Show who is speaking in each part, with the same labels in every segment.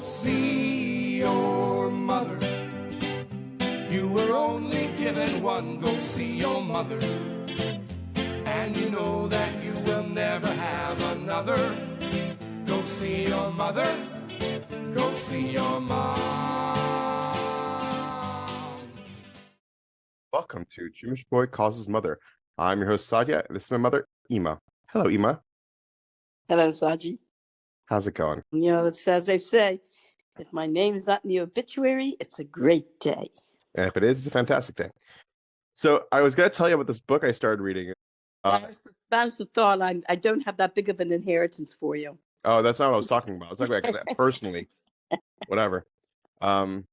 Speaker 1: see your mother. You were only given one, go see your mother. And you know that you will never have another. Go see your mother. Go see your mom.
Speaker 2: Welcome to Jewish Boy Calls His Mother. I'm your host, Sadia, and this is my mother, Ima. Hello, Ima.
Speaker 3: Hello, Saji.
Speaker 2: How's it going?
Speaker 3: You know, it's as they say, if my name's not in the obituary, it's a great day.
Speaker 2: And if it is, it's a fantastic day. So I was going to tell you about this book I started reading.
Speaker 3: That's the thought. I don't have that big of an inheritance for you.
Speaker 2: Oh, that's not what I was talking about. I was talking about that personally. Whatever. No,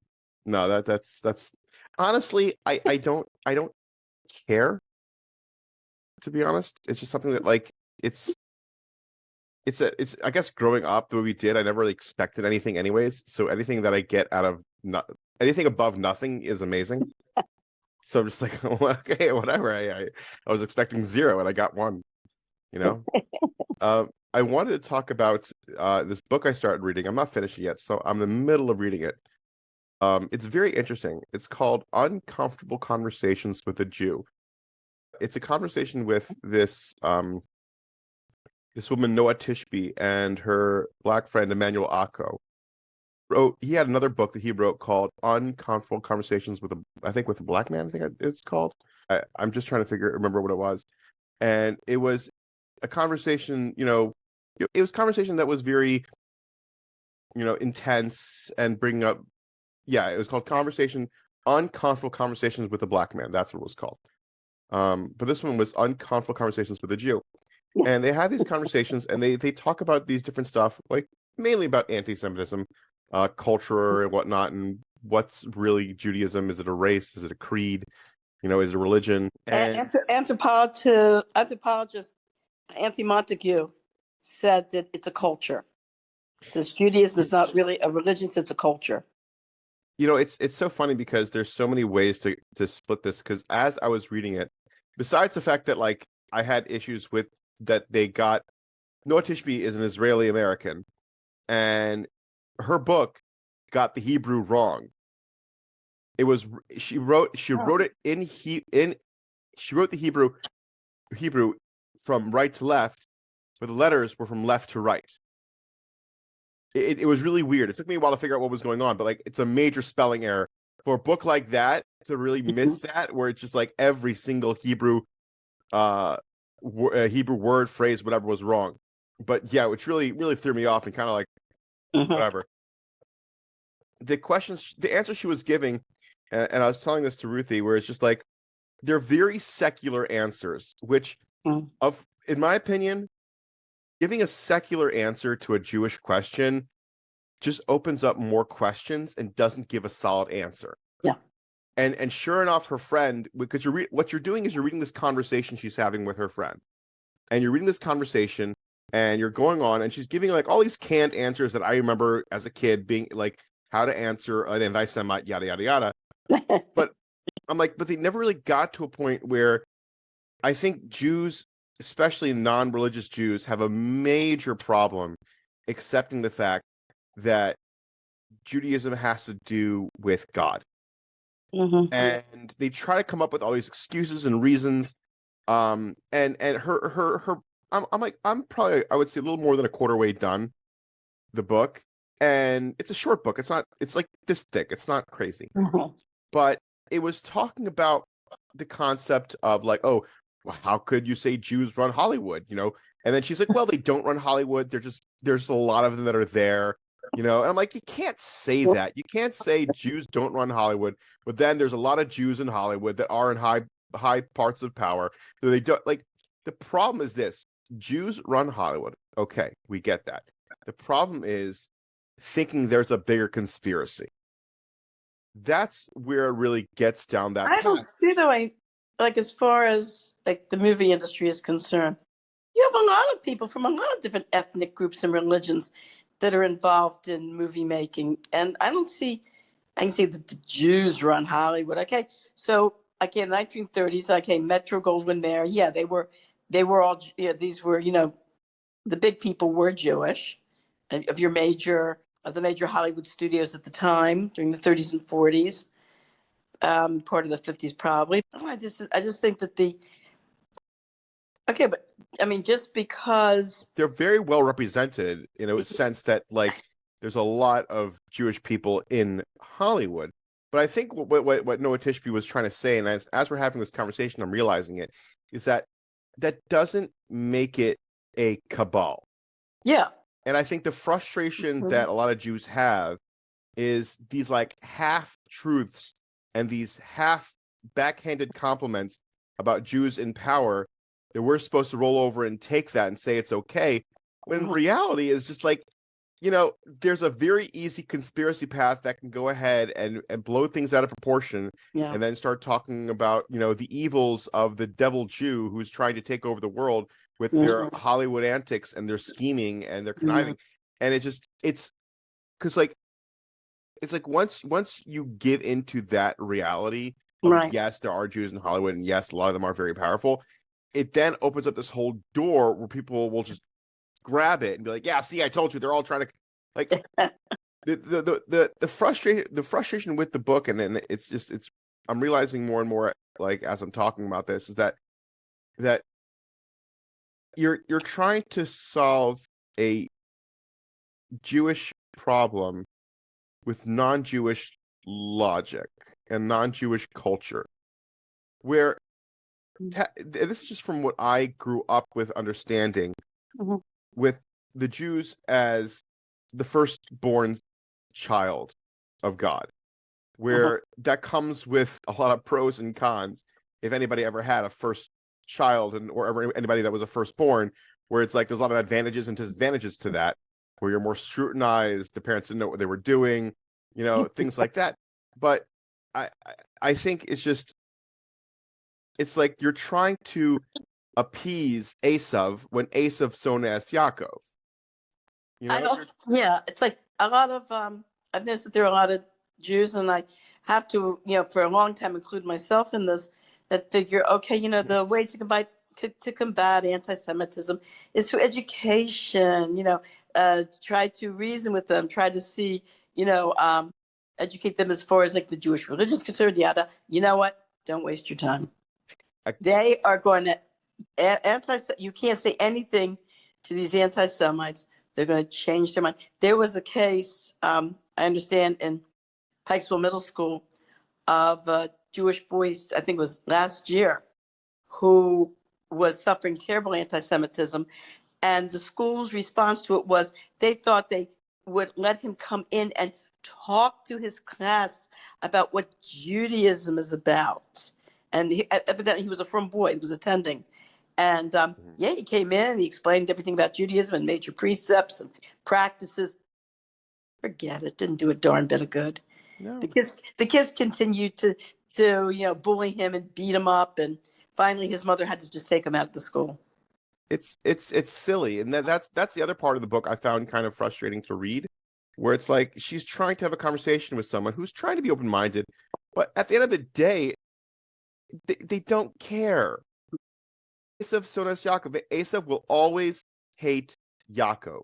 Speaker 2: that's honestly, I don't care, to be honest. It's just something that, like, it's I guess growing up the way we did, I never really expected anything anyways. So anything that I get out of anything above nothing is amazing. So I'm just like, okay, whatever. I was expecting 0 and I got 1, you know? I wanted to talk about this book I started reading. I'm not finished yet, so I'm in the middle of reading it. It's very interesting. It's called Uncomfortable Conversations with a Jew. It's a conversation with this woman, Noah Tishby, and her black friend, Emmanuel Akko. He had another book that he wrote called Uncomfortable Conversations with a Black Man, I think it's called. I'm just trying to remember what it was. And it was a conversation, it was a conversation that was very, intense and bringing up, it was called Uncomfortable Conversations with a Black Man. That's what it was called. But this one was Uncomfortable Conversations with a Jew. And they have these conversations and they talk about these different stuff, like mainly about anti-Semitism, culture and whatnot, and what's really Judaism. Is it a race? Is it a creed? Is it a religion? And
Speaker 3: Anthropologist Anthony Montague said that it's a culture. He says Judaism is not really a religion, it's a culture.
Speaker 2: It's so funny because there's so many ways to split this, because as I was reading it, besides the fact that, like, I had issues with that Noah Tishby is an Israeli American, and her book got the Hebrew wrong. She wrote the Hebrew from right to left, but the letters were from left to right. It was really weird. It took me a while to figure out what was going on, but, like, it's a major spelling error for a book like that to really miss that, where it's just like every single Hebrew word, phrase, whatever was wrong. But yeah, which really, really threw me off and kind of like, whatever. The answer she was giving, and I was telling this to Ruthie, where it's just like, they're very secular answers, which, in my opinion, giving a secular answer to a Jewish question just opens up more questions and doesn't give a solid answer.
Speaker 3: Yeah.
Speaker 2: And sure enough, her friend, because what you're doing is you're reading this conversation she's having with her friend, and you're reading this conversation, and you're going on, and she's giving, like, all these canned answers that I remember as a kid being like, how to answer an anti-Semite, yada yada yada. But I'm like, but they never really got to a point where I think Jews, especially non-religious Jews, have a major problem accepting the fact that Judaism has to do with God. And they try to come up with all these excuses and reasons. And her I'm probably, I would say, a little more than a quarter way done the book. And it's a short book. It's like this thick. It's not crazy. But it was talking about the concept of, like, oh, well, how could you say Jews run Hollywood? And then she's like, well, they don't run Hollywood. There's a lot of them that are there. And I'm like, you can't say that. You can't say Jews don't run Hollywood, but then there's a lot of Jews in Hollywood that are in high parts of power. So they don't, like, the problem is this: Jews run Hollywood. Okay, we get that. The problem is thinking there's a bigger conspiracy. That's where it really gets down that path.
Speaker 3: I don't see the way, like, as far as, like, the movie industry is concerned, you have a lot of people from a lot of different ethnic groups and religions that are involved in movie making. And I can see that the Jews run Hollywood. Okay. So, in the 1930s, Metro Goldwyn Mayer. Yeah, they were all, these were, the big people were Jewish of your major of the major Hollywood studios at the time during the 30s and 40s, part of the 50s probably. I just think that okay, but I mean, just because
Speaker 2: They're very well represented in a sense that like there's a lot of Jewish people in Hollywood. But I think what Noah Tishby was trying to say, and as we're having this conversation, I'm realizing it, is that doesn't make it a cabal.
Speaker 3: yeah,
Speaker 2: And I think the frustration that a lot of Jews have is these like half truths and these half backhanded compliments about Jews in power that we're supposed to roll over and take that and say it's okay. When in reality is just like, there's a very easy conspiracy path that can go ahead and blow things out of proportion
Speaker 3: yeah,
Speaker 2: and then start talking about, the evils of the devil Jew who's trying to take over the world with their Hollywood antics and their scheming and their conniving. And it's because like, it's like once you give into that reality of,
Speaker 3: right.
Speaker 2: yes, there are Jews in Hollywood, and yes, a lot of them are very powerful, it then opens up this whole door where people will just grab it and be like, yeah, see, I told you, they're all trying to like the frustration with the book, and then it's I'm realizing more and more like as I'm talking about this is that you're trying to solve a Jewish problem with non-Jewish logic and non-Jewish culture, where this is just from what I grew up with understanding, with the Jews as the firstborn child of God, where that comes with a lot of pros and cons. If anybody ever had a first child or anybody that was a firstborn, where it's like there's a lot of advantages and disadvantages to that, where you're more scrutinized, the parents didn't know what they were doing, things like that. But I think it's like you're trying to appease Esav when Esav sonas Yaakov.
Speaker 3: It's like a lot of I've noticed that there are a lot of Jews, and I have to, for a long time include myself in this, that figure, okay, the way to combat anti-Semitism is through education, try to reason with them, try to see, educate them as far as like the Jewish religion's concerned, yada. You know what? Don't waste your time. They are going to you can't say anything to these anti-Semites. They're going to change their mind. There was a case, I understand, in Pikesville Middle School of Jewish boys, I think it was last year, who was suffering terrible anti-Semitism. And the school's response to it was they thought they would let him come in and talk to his class about what Judaism is about. And evidently he was a frum boy, he was attending. And he came in and he explained everything about Judaism and major precepts and practices. Forget it, didn't do a darn bit of good. No. The kids continued to bully him and beat him up, and finally his mother had to just take him out of the school.
Speaker 2: It's silly, and that's the other part of the book I found kind of frustrating to read, where it's like she's trying to have a conversation with someone who's trying to be open-minded, but at the end of the day, they don't care. Esav sonas Yaakov. Esav will always hate Yaakov.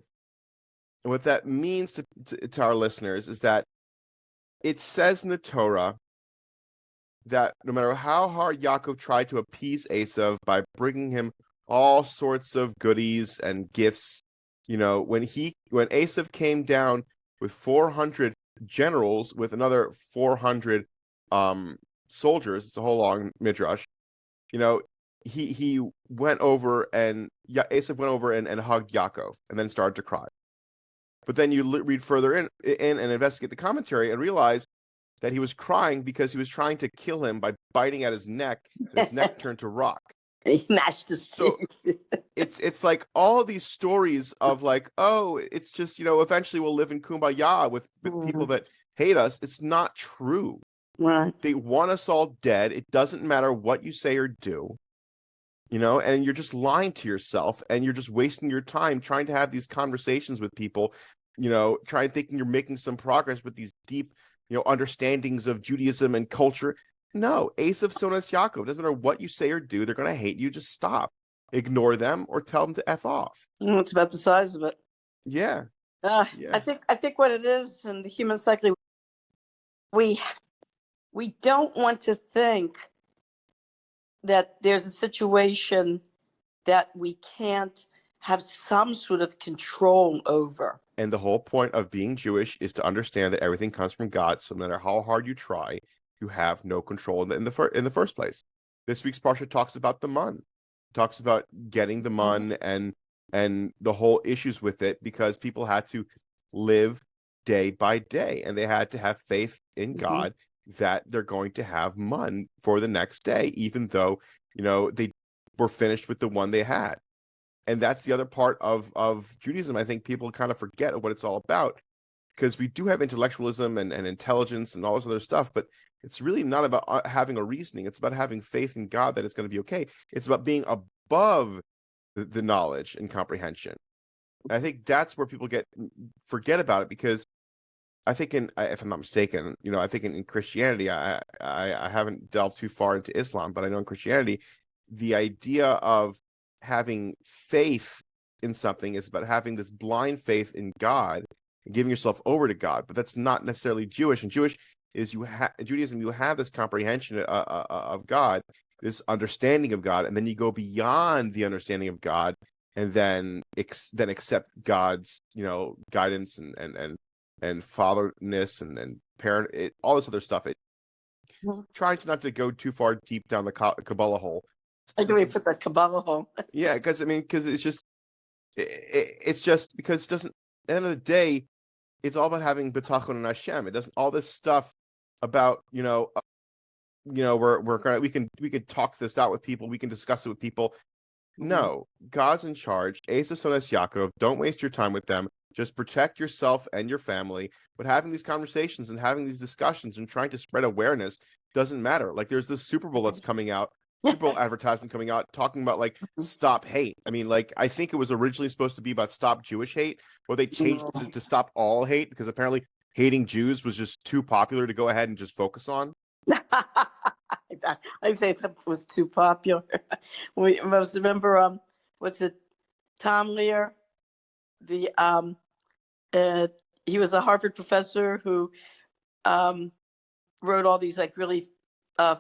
Speaker 2: And what that means to our listeners is that it says in the Torah that no matter how hard Yaakov tried to appease Esav by bringing him all sorts of goodies and gifts, when Esav came down with 400 generals with another 400 soldiers, it's a whole long midrash, he went over and Esav went over and hugged Yaakov and then started to cry. But then you read further in and investigate the commentary and realize that he was crying because he was trying to kill him by biting at his neck. His neck turned to rock.
Speaker 3: He mashed his teeth.
Speaker 2: So it's like all these stories of like, oh, it's just, eventually we'll live in kumbaya with people that hate us. It's not true.
Speaker 3: Right.
Speaker 2: They want us all dead. It doesn't matter what you say or do. And you're just lying to yourself, and you're just wasting your time trying to have these conversations with people, thinking you're making some progress with these deep, understandings of Judaism and culture. No, Esav sonas Yaakov. Doesn't matter what you say or do, they're going to hate you. Just stop, ignore them, or tell them to F off.
Speaker 3: It's about the size of it.
Speaker 2: Yeah. Yeah.
Speaker 3: I think what it is in the human psyche, we we don't want to think that there's a situation that we can't have some sort of control over.
Speaker 2: And the whole point of being Jewish is to understand that everything comes from God. So no matter how hard you try, you have no control in the first place. This week's parsha talks about the man, talks about getting the man and the whole issues with it, because people had to live day by day, and they had to have faith in God that they're going to have man for the next day, even though they were finished with the one they had. And that's the other part of Judaism. I think people kind of forget what it's all about, because we do have intellectualism and intelligence and all this other stuff, but it's really not about having a reasoning. It's about having faith in God that it's going to be okay. It's about being above the knowledge and comprehension. And I think that's where people forget about it, because I think if I'm not mistaken, I think in Christianity, I haven't delved too far into Islam, but I know in Christianity, the idea of having faith in something is about having this blind faith in God and giving yourself over to God. But that's not necessarily Jewish. And Jewish is in Judaism, you have this comprehension of God, this understanding of God, and then you go beyond the understanding of God, and then accept God's guidance and fatherness and parent, all this other stuff. Trying not to go too far deep down the Kabbalah hole.
Speaker 3: I can put the Kabbalah hole.
Speaker 2: Yeah, because it's just because it doesn't. At the end of the day, it's all about having bitachon and Hashem. It doesn't. All this stuff about we can talk this out with people. We can discuss it with people. No, God's in charge. Esav Sones Yaakov. Don't waste your time with them. Just protect yourself and your family. But having these conversations and having these discussions and trying to spread awareness doesn't matter. Like, there's this Super Bowl that's coming out. Super Bowl advertisement coming out talking about stop hate. I mean, I think it was originally supposed to be about stop Jewish hate, or they changed to stop all hate, because apparently hating Jews was just too popular to go ahead and just focus on.
Speaker 3: I'd say that was too popular. We most remember what's it, Tom Lear, the he was a Harvard professor who wrote all these really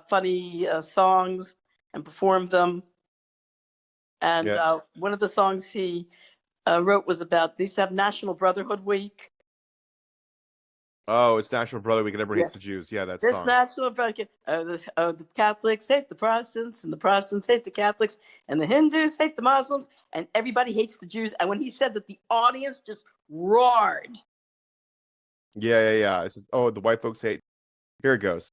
Speaker 3: funny songs and performed them. And one of the songs he wrote was about, they used to have National Brotherhood Week.
Speaker 2: Oh, it's National Brotherhood Week and everybody hates the Jews. Yeah, that's song.
Speaker 3: National Brotherhood. The Catholics hate the Protestants, and the Protestants hate the Catholics, and the Hindus hate the Muslims, and everybody hates the Jews. And when he said that, the audience just roared.
Speaker 2: Yeah. It says, oh, the white folks hate. Here it goes.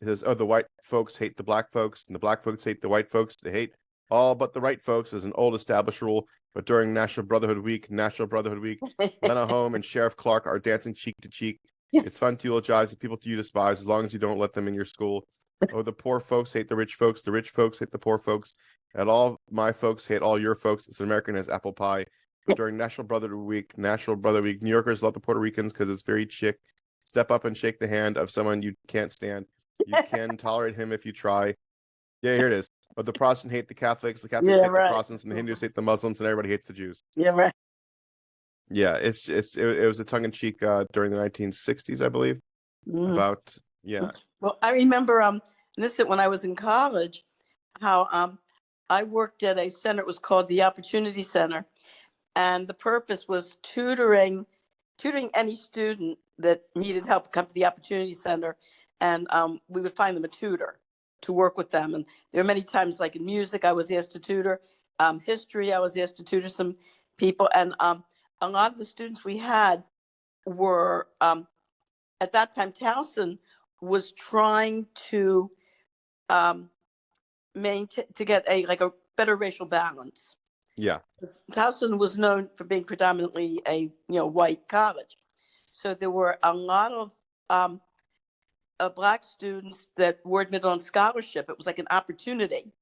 Speaker 2: It says, oh, the white folks hate the black folks, and the black folks hate the white folks. They hate all but the right folks, is an old established rule. But during National Brotherhood Week, Lena Home and Sheriff Clark are dancing cheek to cheek. It's fun to eulogize the people you despise, as long as you don't let them in your school. Oh, the poor folks hate the rich folks hate the poor folks, and all my folks hate all your folks. It's an American as apple pie. But during National Brotherhood Week, New Yorkers love the Puerto Ricans because it's very chic. Step up and shake the hand of someone you can't stand. You can tolerate him if you try. Yeah, here it is. But the Protestants hate the Catholics hate the Protestants, and the Hindus hate the Muslims, and everybody hates the Jews.
Speaker 3: Yeah, right.
Speaker 2: Yeah, it was a tongue-in-cheek during the 1960s, I believe. About
Speaker 3: Well, I remember when I was in college, how I worked at a center. It was called the Opportunity Center, and the purpose was tutoring any student that needed help come to the Opportunity Center, and we would find them a tutor to work with them. And there were many times, like in music, I was asked to tutor. History, I was asked to tutor some people, and a lot of the students we had were, at that time, Towson was trying to get a better racial balance.
Speaker 2: Yeah.
Speaker 3: Towson was known for being predominantly a white college, so there were a lot of Black students that were admitted on scholarship. It was like an opportunity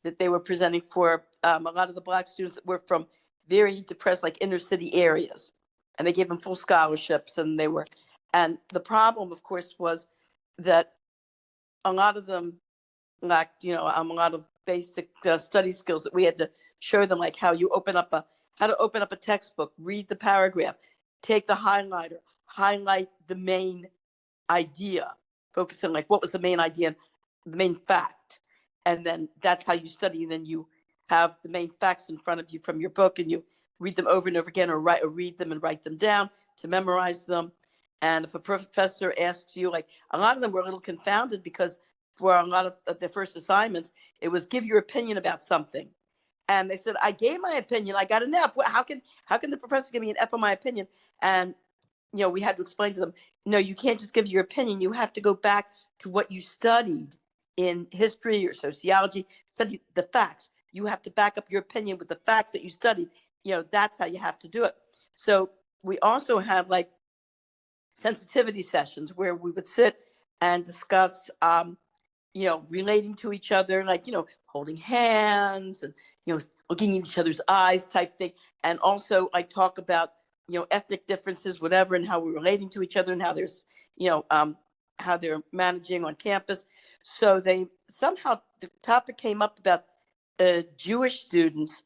Speaker 3: that they were presenting for a lot of the Black students that were from very depressed, inner city areas, and they gave them full scholarships. And the problem, of course, was that a lot of them lacked, a lot of basic study skills that we had to show them, like how to open up a textbook, read the paragraph, take the highlighter, highlight the main idea, focus on like what was the main idea and the main fact. And then that's how you study. And then you have the main facts in front of you from your book and you read them over and over again, or read them and write them down to memorize them. And if a professor asks you, like a lot of them were a little confounded because for a lot of their first assignments, it was give your opinion about something. And they said, I gave my opinion, I got an F. How can the professor give me an F on my opinion? And we had to explain to them, no, you can't just give your opinion. You have to go back to what you studied in history or sociology, study the facts. You have to back up your opinion with the facts that you studied. That's how you have to do it. So we also have like sensitivity sessions where we would sit and discuss, relating to each other, like, holding hands and, looking in each other's eyes type thing. And also I talk about, ethnic differences, whatever, and how we're relating to each other and how there's, how they're managing on campus. So the topic came up about Jewish students,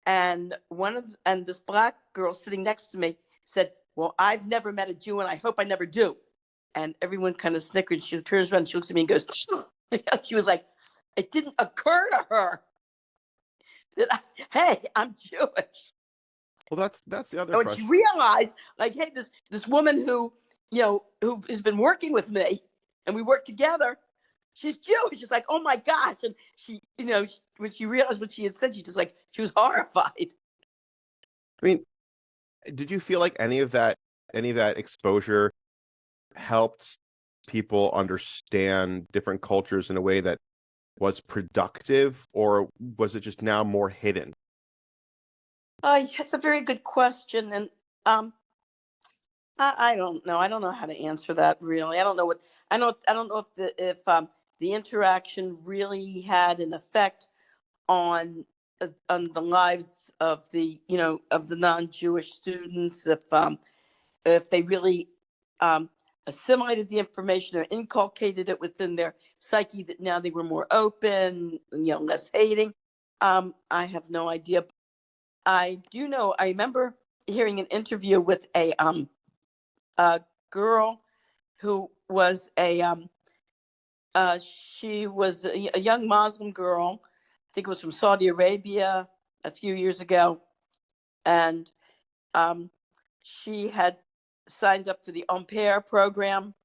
Speaker 3: and this Black girl sitting next to me said, well, I've never met a Jew and I hope I never do. And everyone kind of snickered. She turns around, she looks at me and goes, she was like, it didn't occur to her that, hey, I'm Jewish.
Speaker 2: Well, that's the other
Speaker 3: And when she realized, like, hey, this woman who has been working with me and we work together, she's Jewish. She's like, oh my gosh. And she, when she realized what she had said, she was horrified.
Speaker 2: I mean, did you feel like any of that exposure helped people understand different cultures in a way that was productive, or was it just now more hidden?
Speaker 3: That's a very good question, and I don't know. I don't know how to answer that really. I don't know if the interaction really had an effect on the lives of the non-Jewish students, if they really assimilated the information or inculcated it within their psyche, that now they were more open, less hating. I have no idea. I do know. I remember hearing an interview with a girl who was she was a young Muslim girl. I think it was from Saudi Arabia a few years ago, and she had signed up for the Au Pair program,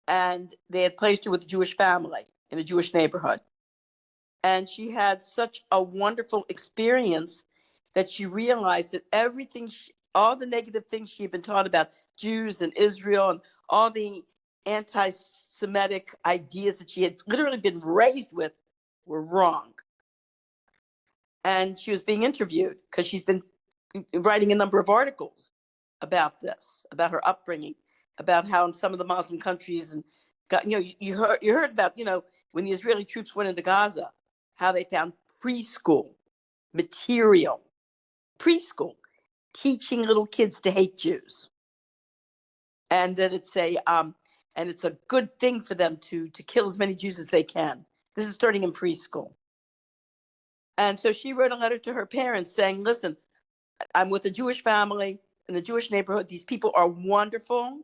Speaker 3: and they had placed her with a Jewish family in a Jewish neighborhood. And she had such a wonderful experience that she realized that all the negative things she had been taught about Jews and Israel and all the anti-Semitic ideas that she had literally been raised with were wrong. And she was being interviewed because she's been writing a number of articles about this, about her upbringing, about how in some of the Muslim countries, and you heard about when the Israeli troops went into Gaza, how they found preschool teaching little kids to hate Jews, and that it's a good thing for them to kill as many Jews as they can. This is starting in preschool. And so she wrote a letter to her parents saying, listen, I'm with a Jewish family in a Jewish neighborhood. These people are wonderful.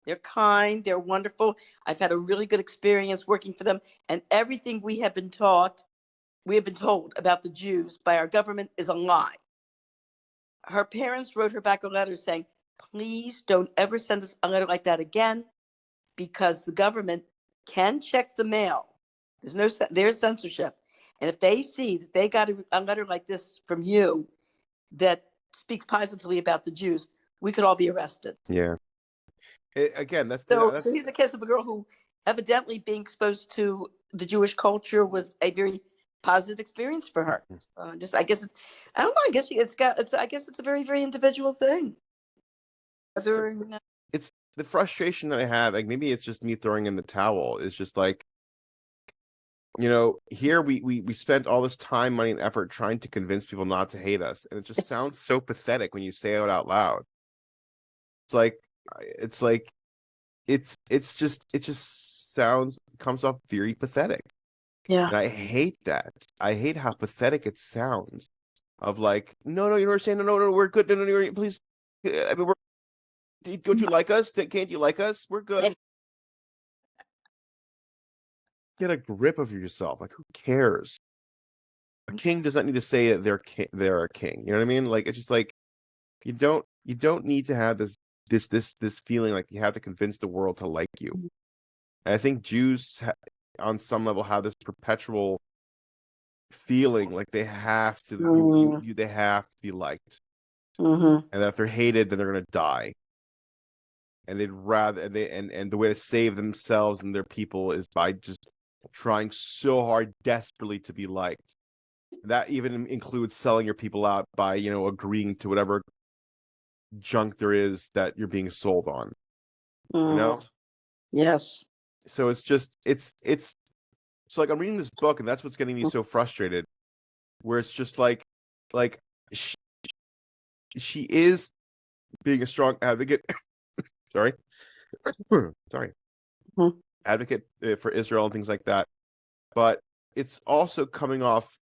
Speaker 3: They're kind. They're wonderful. I've had a really good experience working for them. And everything we have been told about the Jews by our government is a lie. Her parents wrote her back a letter saying, please don't ever send us a letter like that again, because the government can check the mail. There's censorship. And if they see that they got a letter like this from you that speaks positively about the Jews, we could all be arrested.
Speaker 2: Yeah. Again,
Speaker 3: so here's the case of a girl who evidently being exposed to the Jewish culture was a very positive experience for her. I guess it's a very, very individual thing.
Speaker 2: It's the frustration that I have. Like, maybe it's just me throwing in the towel. It's just like, here we spent all this time, money, and effort trying to convince people not to hate us, and it just sounds so pathetic when you say it out loud. It just comes off very pathetic.
Speaker 3: Yeah.
Speaker 2: And I hate that. I hate how pathetic it sounds. Of like, no, you don't understand. No, we're good. No, please. I mean, don't you like us? Can't you like us? We're good. Get a grip of yourself. Like, who cares? A king does not need to say that they're a king. You know what I mean? Like, it's just like you don't need to have this feeling like you have to convince the world to like you. And I think Jews on some level have this perpetual feeling like they have to they have to be liked, and that if they're hated, then they're gonna die. And they'd rather and the way to save themselves and their people is by just trying so hard, desperately to be liked. That even includes selling your people out by, agreeing to whatever junk there is that you're being sold on. You know?
Speaker 3: Yes.
Speaker 2: So it's just it's so like I'm reading this book, and that's what's getting me so frustrated. Where it's just like she is being a strong advocate. Sorry. Advocate for Israel and things like that. But it's also coming off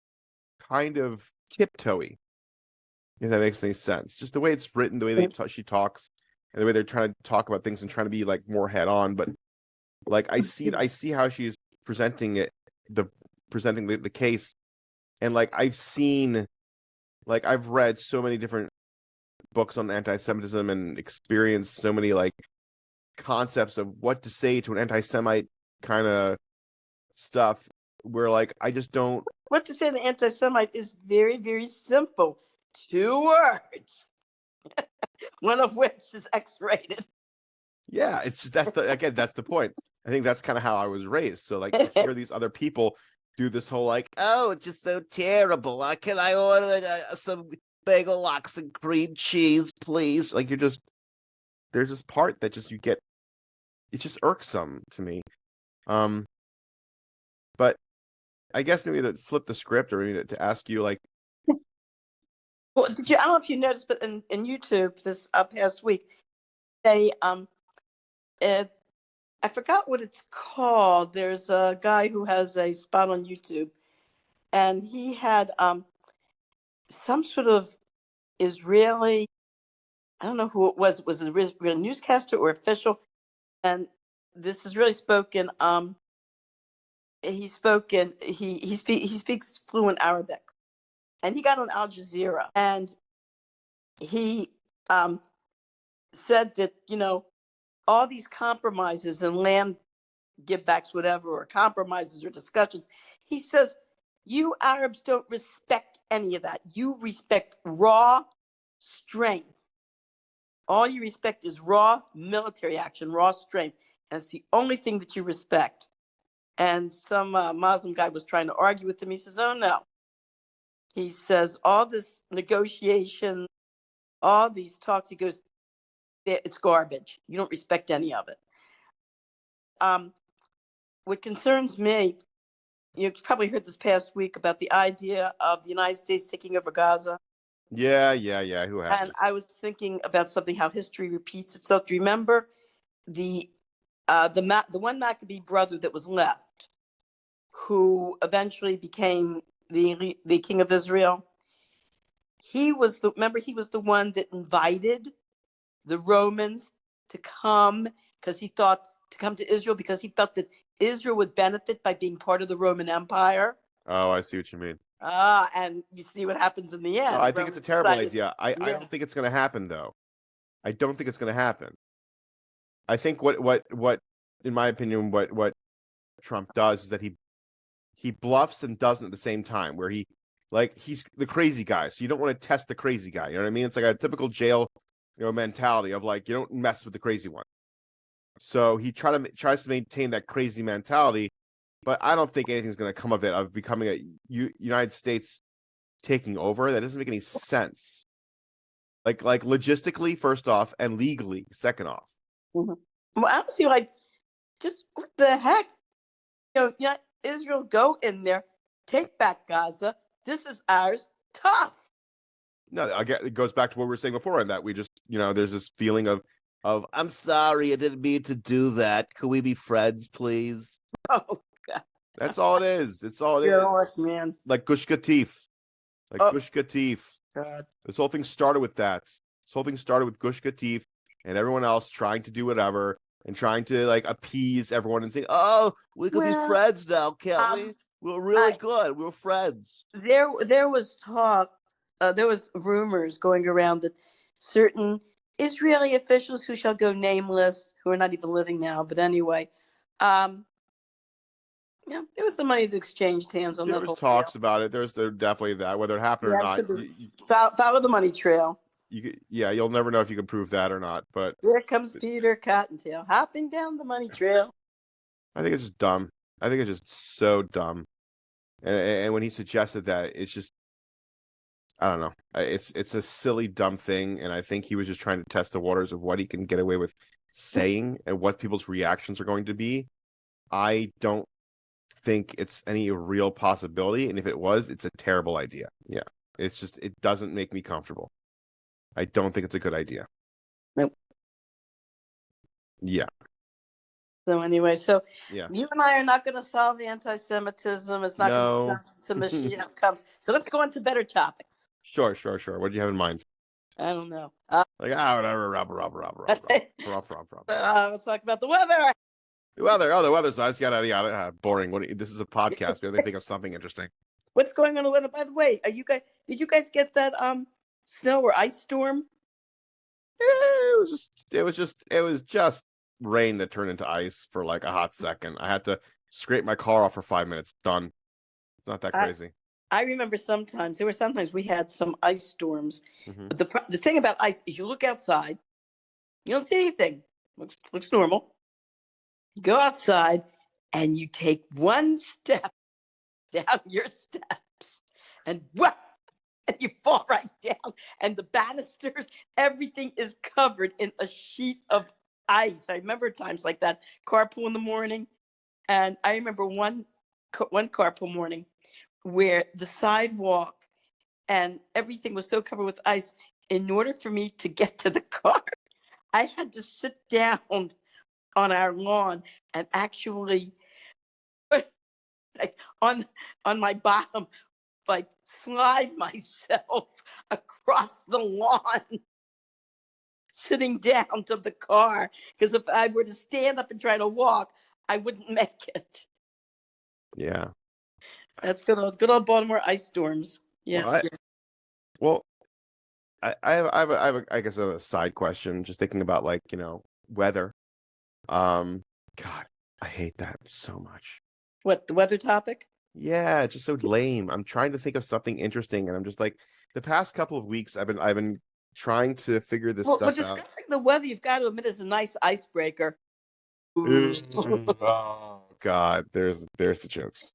Speaker 2: kind of tiptoey, if that makes any sense. Just the way it's written, the way she talks, and the way they're trying to talk about things and trying to be like more head on. But like I see how she's presenting the case, and like I've read so many different books on anti-Semitism and experienced so many like concepts of what to say to an anti-Semite kind of stuff, where like I just don't.
Speaker 3: What to say to an anti-Semite is very, very simple. 2 words. One of which is X-rated.
Speaker 2: Yeah, it's just that's the point. I think that's kind of how I was raised. So like, to hear these other people do this whole like, oh, it's just so terrible. Can I order some bagel lox and cream cheese, please? Like, there's this part that just it's just irksome to me. But I guess maybe to flip the script, or maybe to ask you like,
Speaker 3: well, I don't know if you noticed, but in YouTube this past week, they I forgot what it's called. There's a guy who has a spot on YouTube, and he had some sort of Israeli, I don't know who it was. Was it a real newscaster or official? And this is really spoken. He speaks fluent Arabic, and he got on Al Jazeera, and he said that all these compromises and land givebacks, whatever, or compromises or discussions, he says, you Arabs don't respect any of that. You respect raw strength. All you respect is raw military action, raw strength. And it's the only thing that you respect. And some Muslim guy was trying to argue with him. He says, oh, no. He says, all this negotiation, all these talks, he goes, it's garbage. You don't respect any of it. What concerns me, you probably heard this past week about the idea of the United States taking over Gaza.
Speaker 2: Yeah. Who has?
Speaker 3: And I was thinking about something, how history repeats itself. Do you remember the one Maccabee brother that was left, who eventually became the king of Israel? He was the one that invited the Romans to come to Israel because he felt that Israel would benefit by being part of the Roman Empire.
Speaker 2: Oh, I see what you mean.
Speaker 3: And you see what happens in the end.
Speaker 2: No, I think it's a terrible idea. I don't think it's going to happen, though. I don't think it's going to happen. I think what in my opinion, what Trump does is that he bluffs and doesn't at the same time, where he's the crazy guy. So you don't want to test the crazy guy. You know what I mean? It's like a typical jail, mentality of like, you don't mess with the crazy one. So he tries to maintain that crazy mentality, but I don't think anything's going to come of it, of becoming a United States taking over. That doesn't make any sense. Like logistically, first off, and legally, second off.
Speaker 3: Mm-hmm. Well, honestly, just what the heck? Israel, go in there, take back Gaza. This is ours. Tough.
Speaker 2: No, again, it goes back to what we were saying before, and that we just, there's this feeling of I'm sorry, I didn't mean to do that. Could we be friends, please?
Speaker 3: Oh God.
Speaker 2: That's all it is. It's all it is,
Speaker 3: man.
Speaker 2: Like Gush Katif. Gush Katif.
Speaker 3: God.
Speaker 2: This whole thing started with that. This whole thing started with Gush Katif and everyone else trying to do whatever and trying to like appease everyone and say, "Oh, we could be
Speaker 3: Well,
Speaker 2: friends now, can't we? We're really good. We're friends."
Speaker 3: there was talk, there was rumors going around that certain Israeli officials who shall go nameless, who are not even living now, but anyway, um, yeah, there was some money that exchanged hands on
Speaker 2: There
Speaker 3: that
Speaker 2: was
Speaker 3: whole
Speaker 2: talks
Speaker 3: deal.
Speaker 2: about it. There's definitely that. Whether it happened or
Speaker 3: Yeah,
Speaker 2: not,
Speaker 3: follow the money trail.
Speaker 2: yeah, you'll never know if you can prove that or not. But
Speaker 3: Here comes Peter Cottontail hopping down the money trail.
Speaker 2: I think it's just dumb. I think it's just so dumb. And when he suggested that, it's just, I don't know. It's a silly, dumb thing, and I think he was just trying to test the waters of what he can get away with saying and what people's reactions are going to be. I don't think it's any real possibility, and if it was, it's a terrible idea. Yeah, it's just, it doesn't make me comfortable. I don't think it's a good idea.
Speaker 3: Nope.
Speaker 2: Yeah.
Speaker 3: So anyway,
Speaker 2: Yeah.
Speaker 3: you and I are not going to solve anti-Semitism. It's not going to be
Speaker 2: No.
Speaker 3: solved until Mashiach comes. So let's go on to better topics.
Speaker 2: Sure. What do you have in mind?
Speaker 3: I don't know.
Speaker 2: Like, whatever.
Speaker 3: Let's talk about the weather.
Speaker 2: The weather's nice. Yada. Boring. This is a podcast. We have to think of something interesting.
Speaker 3: What's going on in the weather? By the way, did you guys get that snow or ice storm?
Speaker 2: It was just rain that turned into ice for like a hot second. I had to scrape my car off for 5 minutes. Done. It's not that crazy.
Speaker 3: I remember sometimes we had some ice storms.
Speaker 2: Mm-hmm.
Speaker 3: But the thing about ice is you look outside, you don't see anything. Looks normal. You go outside and you take one step down your steps and whap, and you fall right down. And the banisters, everything is covered in a sheet of ice. I remember times like that. Carpool in the morning, and I remember one carpool morning where the sidewalk and everything was so covered with ice. In order for me to get to the car, I had to sit down on our lawn and actually, like on my bottom, like slide myself across the lawn, sitting down to the car. Because if I were to stand up and try to walk, I wouldn't make it.
Speaker 2: Yeah.
Speaker 3: That's good old Baltimore ice storms. Yes.
Speaker 2: Well, I have I guess a side question. Just thinking about like, weather. God, I hate that so much.
Speaker 3: What, the weather topic?
Speaker 2: Yeah, it's just so lame. I'm trying to think of something interesting, and I'm just like, the past couple of weeks, I've been trying to figure this stuff
Speaker 3: but
Speaker 2: out.
Speaker 3: discussing the weather, you've got to admit, is a nice icebreaker.
Speaker 2: Oh God, there's the jokes.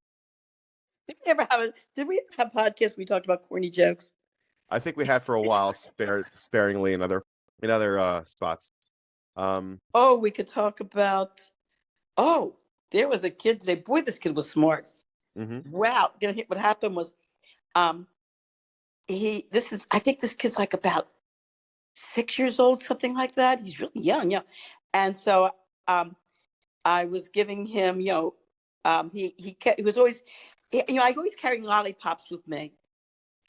Speaker 3: Did we ever have podcasts where we talked about corny jokes?
Speaker 2: I think we had for a while, sparingly in other spots.
Speaker 3: We could talk about. Oh, there was a kid today. Boy, this kid was smart.
Speaker 2: Mm-hmm.
Speaker 3: Wow. What happened was, I think this kid's like about 6 years old, something like that. He's really young, yeah. And so, I was giving him, he was always, I always carry lollipops with me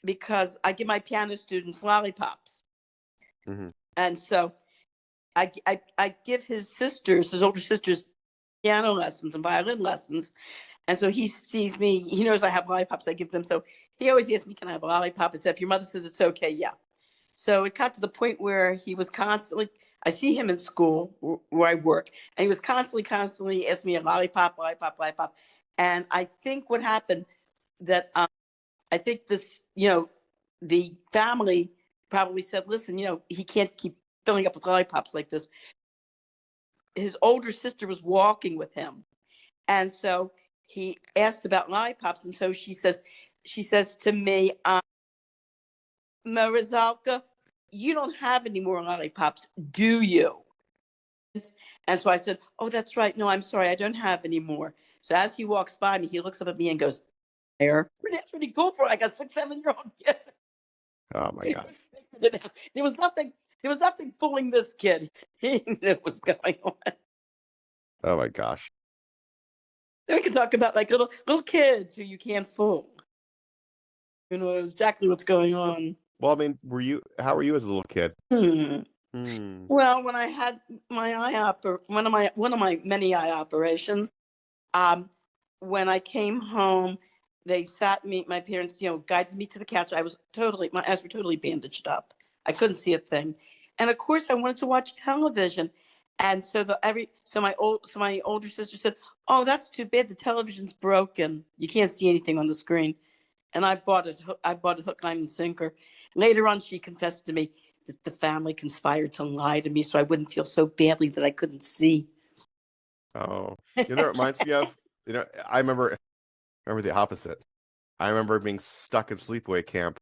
Speaker 3: because I give my piano students lollipops.
Speaker 2: Mm-hmm.
Speaker 3: And so I give his older sisters, piano lessons and violin lessons. And so he sees me, he knows I have lollipops, I give them. So he always asks me, can I have a lollipop? I said, if your mother says it's okay, yeah. So it got to the point where he was constantly, I see him in school where I work, and he was constantly asking me a lollipop. And I think what happened that I think this, the family probably said, listen, he can't keep filling up with lollipops like this. His older sister was walking with him. And so he asked about lollipops. And so she says to me, Marizalka, you don't have any more lollipops, do you? And so I said, oh, that's right. No, I'm sorry. I don't have any more. So as he walks by me, he looks up at me and goes, there. That's pretty cool for like a 6-7-year-old kid.
Speaker 2: Oh my God.
Speaker 3: There was nothing fooling this kid. He knew what was going on.
Speaker 2: Oh my gosh.
Speaker 3: Then we can talk about like little kids who you can't fool. You know exactly what's going on.
Speaker 2: Well, I mean, how were you as a little kid?
Speaker 3: Hmm.
Speaker 2: Hmm.
Speaker 3: Well, when I had my one of my many eye operations, um, when I came home, they sat me. My parents, guided me to the couch. My eyes were totally bandaged up. I couldn't see a thing, and of course, I wanted to watch television. And so my older sister said, "Oh, that's too bad. The television's broken. You can't see anything on the screen." And I bought it hook, line, and sinker. Later on, she confessed to me that the family conspired to lie to me so I wouldn't feel so badly that I couldn't see.
Speaker 2: Oh, it reminds me of, I remember the opposite. I remember being stuck in sleepaway camp,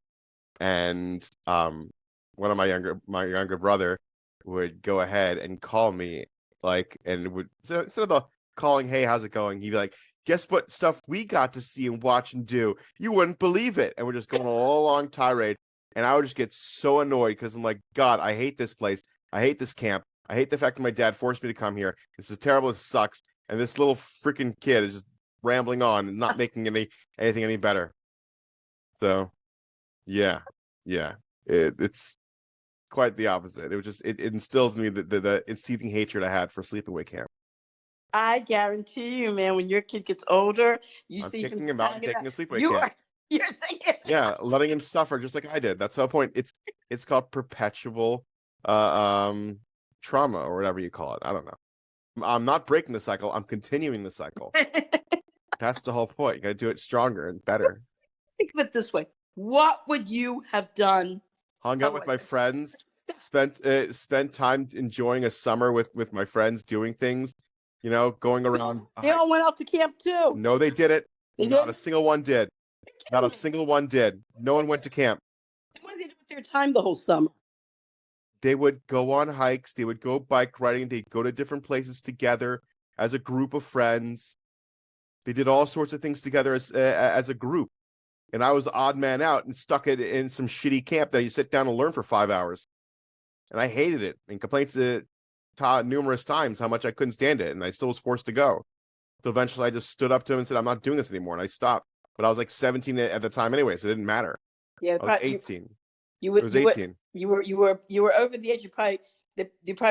Speaker 2: and one of my younger brother would go ahead and call me, like, and would, so instead of the calling, "Hey, how's it going?" he'd be like, "Guess what stuff we got to see and watch and do? You wouldn't believe it." And we're just going a whole long tirade, and I would just get so annoyed because I'm like, God, I hate this place. I hate this camp. I hate the fact that my dad forced me to come here. This is terrible. This sucks. And this little freaking kid is just rambling on and not making anything any better. So, yeah, yeah, it's quite the opposite. It was just it instilled in me the seething hatred I had for sleepaway camp.
Speaker 3: I guarantee you, man, when your kid gets older, you
Speaker 2: I'm
Speaker 3: see him
Speaker 2: kicking
Speaker 3: just
Speaker 2: him out and
Speaker 3: hanging out.
Speaker 2: taking a sleepaway
Speaker 3: You
Speaker 2: camp.
Speaker 3: are, you're saying,
Speaker 2: Yeah, letting him suffer just like I did. That's the whole point. It's called perpetual trauma or whatever you call it. I don't know. I'm not breaking the cycle. I'm continuing the cycle. That's the whole point. You got to do it stronger and better.
Speaker 3: think of it this way. What would you have done?
Speaker 2: Hung out with my friends, spent time enjoying a summer with my friends, doing things, going around.
Speaker 3: They all went off to camp too.
Speaker 2: No, they did it.
Speaker 3: They
Speaker 2: Not
Speaker 3: did?
Speaker 2: a single one did. Not a single one did. No one went to camp.
Speaker 3: What did they do with their time the whole summer?
Speaker 2: They would go on hikes. They would go bike riding. They'd go to different places together as a group of friends. They did all sorts of things together as a group. And I was the odd man out and stuck it in some shitty camp that you sit down and learn for 5 hours. And I hated it and complained to Todd numerous times how much I couldn't stand it. And I still was forced to go. So eventually I just stood up to him and said, "I'm not doing this anymore." And I stopped. But I was like 17 at the time anyway, so it didn't matter.
Speaker 3: Yeah,
Speaker 2: I was 18.
Speaker 3: You
Speaker 2: I
Speaker 3: would.
Speaker 2: was 18.
Speaker 3: You were over the age. You probably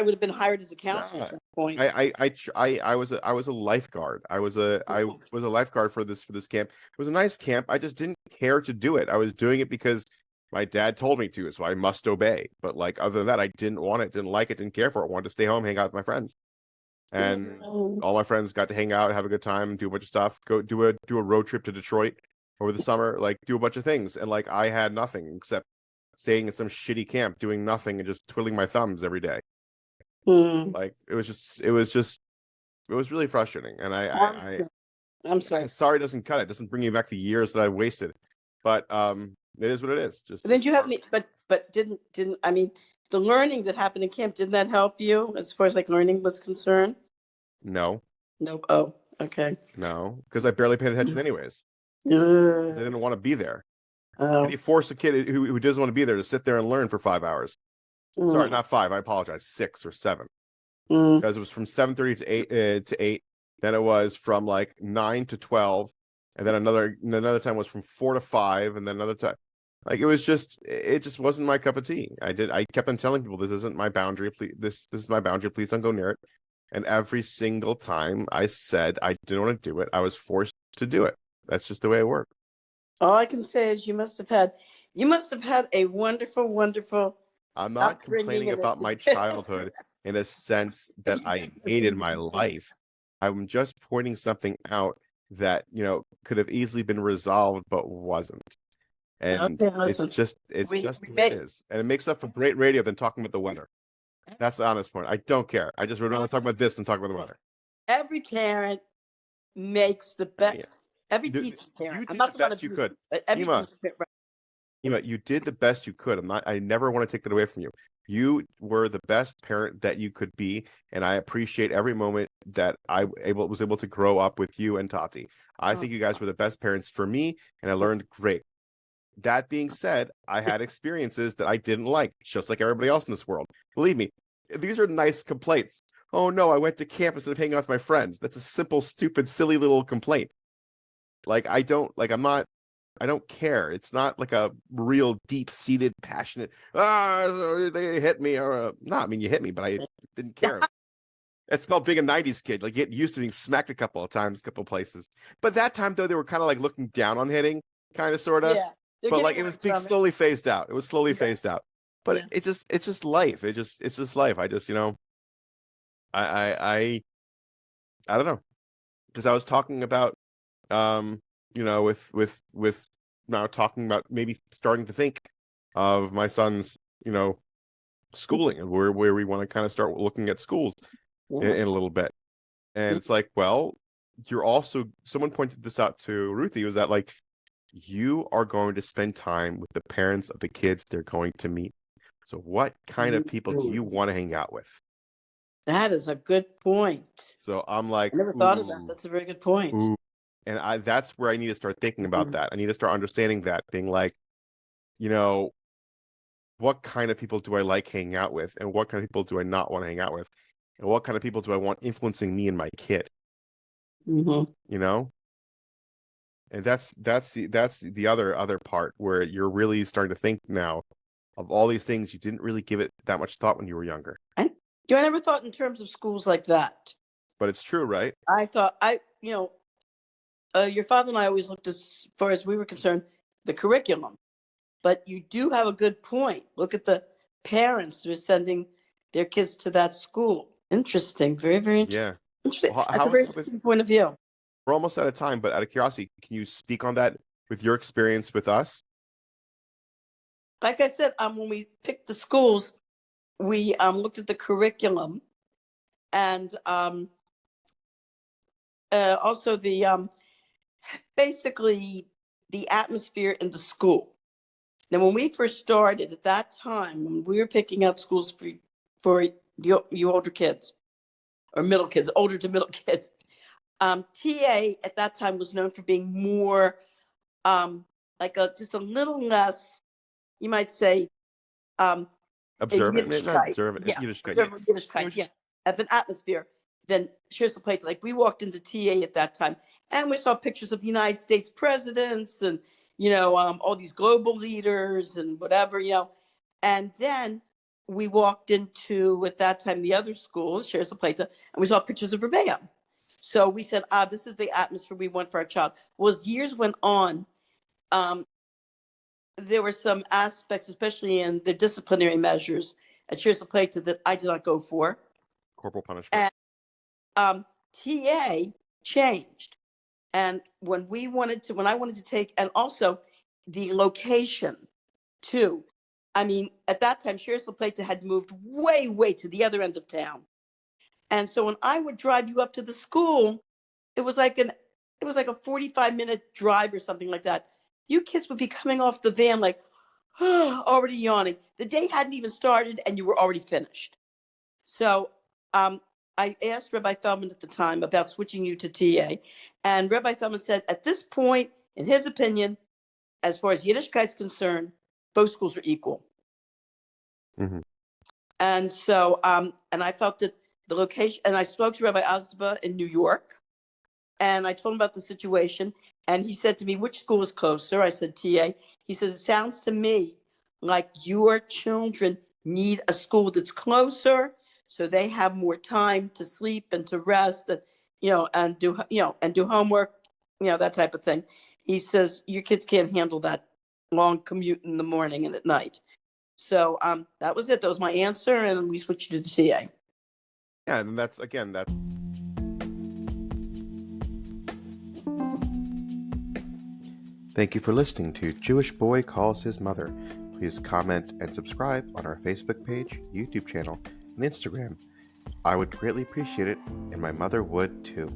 Speaker 3: would have been hired as a counselor at that point.
Speaker 2: I was a lifeguard. I was a lifeguard for this camp. It was a nice camp. I just didn't care to do it. I was doing it because my dad told me to, so I must obey. But like other than that, I didn't want it, didn't like it, didn't care for it. I wanted to stay home, hang out with my friends. And all my friends got to hang out, have a good time, do a bunch of stuff, go do a road trip to Detroit over the summer, like do a bunch of things. And like I had nothing except staying in some shitty camp, doing nothing and just twiddling my thumbs every day. Like it was really frustrating. And
Speaker 3: I'm sorry.
Speaker 2: Sorry doesn't cut it. Doesn't bring you back the years that I wasted. But it is what it is. Just
Speaker 3: But didn't you have any? But didn't I mean the learning that happened in camp? Didn't that help you as far as like learning was concerned?
Speaker 2: No.
Speaker 3: No. Oh, okay.
Speaker 2: No, because I barely paid attention anyways. I
Speaker 3: Uh,
Speaker 2: didn't want to be there.
Speaker 3: oh.
Speaker 2: How do you force a kid who doesn't want to be there to sit there and learn for 5 hours? Sorry, not 5. I apologize. 6 or 7. Because it was from 7:30 to 8. Then it was from like 9 to 12, and then another time was from 4 to 5, and then another time. Like it just wasn't my cup of tea. I kept on telling people this isn't my boundary. Please, this is my boundary. Please don't go near it. And every single time I said I didn't want to do it, I was forced to do it. That's just the way it worked.
Speaker 3: All I can say is you must have had a wonderful, wonderful.
Speaker 2: I'm not
Speaker 3: upbringing
Speaker 2: complaining
Speaker 3: and
Speaker 2: about my childhood in a sense that I hated my life. I'm just pointing something out that, could have easily been resolved but wasn't. And
Speaker 3: Okay, listen.
Speaker 2: it's just
Speaker 3: We
Speaker 2: the way
Speaker 3: make-
Speaker 2: it is. And it makes up for great radio than talking about the weather. That's the honest point. I don't care. I just would rather talk about this than talk about the weather.
Speaker 3: Every parent makes the best.
Speaker 2: Yeah.
Speaker 3: Every
Speaker 2: You
Speaker 3: piece of parent.
Speaker 2: did the best you could.
Speaker 3: But every
Speaker 2: Ema.
Speaker 3: piece of parent,
Speaker 2: You did the best you could. I never want to take that away from you. You were the best parent that you could be, and I appreciate every moment that I was able to grow up with you and Tati. I think you guys were the best parents for me, and I learned great. That being said, I had experiences that I didn't like, just like everybody else in this world. Believe me, these are nice complaints. Oh no, I went to camp instead of hanging out with my friends. That's a simple, stupid, silly little complaint. Like I'm not I don't care. It's not like a real deep-seated, passionate, they hit me, or no, I mean, you hit me, but I didn't care. It's called being a 90s kid. Like, get used to being smacked a couple of times, a couple of places. But that time, though, they were kind of like looking down on hitting, kind of, sort of.
Speaker 3: Yeah. They're
Speaker 2: But
Speaker 3: getting
Speaker 2: like, it
Speaker 3: away
Speaker 2: was being
Speaker 3: from it.
Speaker 2: slowly phased out. It was slowly
Speaker 3: Yeah.
Speaker 2: phased out. But
Speaker 3: Yeah.
Speaker 2: it's just life. It's just life. I just, I don't know. Because I was talking about, with now talking about maybe starting to think of my son's, schooling, and where we want to kind of start looking at schools in a little bit. And it's like, well, you're also, someone pointed this out to Ruthie, was that like, you are going to spend time with the parents of the kids they're going to meet. So what kind of people do you want to hang out with?
Speaker 3: That is a good point.
Speaker 2: So I'm like,
Speaker 3: I never thought of that.
Speaker 2: ooh,
Speaker 3: That's a very good point.
Speaker 2: ooh. And that's where I need to start thinking about that. I need to start understanding that, being like, what kind of people do I like hanging out with, and what kind of people do I not want to hang out with, and what kind of people do I want influencing me and my kid?
Speaker 3: Mm-hmm.
Speaker 2: And that's the other part, where you're really starting to think now of all these things you didn't really give it that much thought when you were younger.
Speaker 3: I never thought in terms of schools like that.
Speaker 2: But it's true, right?
Speaker 3: I thought your father and I always looked, as far as we were concerned, the curriculum. But you do have a good point. Look at the parents who are sending their kids to that school. Interesting. Very, very interesting.
Speaker 2: Yeah.
Speaker 3: Interesting.
Speaker 2: Well,
Speaker 3: That's a very interesting point of view.
Speaker 2: We're almost out of time, but out of curiosity, can you speak on that with your experience with us?
Speaker 3: Like I said, when we picked the schools, we looked at the curriculum, and also the basically the atmosphere in the school. Now, when we first started at that time, when we were picking out schools for you older kids, or middle kids, older to middle kids, TA at that time was known for being more just a little less, you might say,
Speaker 2: Observant, not
Speaker 3: Yiddishkeit.
Speaker 2: observant,
Speaker 3: Yeah,
Speaker 2: Yiddishkeit.
Speaker 3: Yiddishkeit, of an atmosphere. Then here's the place. Like, we walked into TA at that time, and we saw pictures of the United States presidents, and all these global leaders and whatever, And then we walked into, at that time, the other school, Shares of Plata, and we saw pictures of Rebbeim. So we said, this is the atmosphere we want for our child. Well, as years went on, there were some aspects, especially in the disciplinary measures at Shares of Plata, that I did not go for.
Speaker 2: Corporal punishment.
Speaker 3: And TA changed. And when I wanted to take, and also the location too. I mean, at that time, Shares of Plata had moved way, way to the other end of town. And so when I would drive you up to the school, it was like a 45-minute drive or something like that. You kids would be coming off the van like, already yawning. The day hadn't even started and you were already finished. So I asked Rabbi Feldman at the time about switching you to TA. And Rabbi Feldman said, at this point, in his opinion, as far as Yiddishkeit is concerned, both schools are equal.
Speaker 2: Mm-hmm.
Speaker 3: And so, and I felt that the location, and I spoke to Rabbi Azdaba in New York, and I told him about the situation, and he said to me, which school is closer? I said, TA. He said, it sounds to me like your children need a school that's closer, so they have more time to sleep and to rest, and and do homework, that type of thing. He says, your kids can't handle that long commute in the morning and at night. So that was it. That was my answer, and we switched to TA.
Speaker 2: Yeah, and that's. Thank you for listening to Jewish Boy Calls His Mother. Please comment and subscribe on our Facebook page, YouTube channel, and Instagram. I would greatly appreciate it, and my mother would too.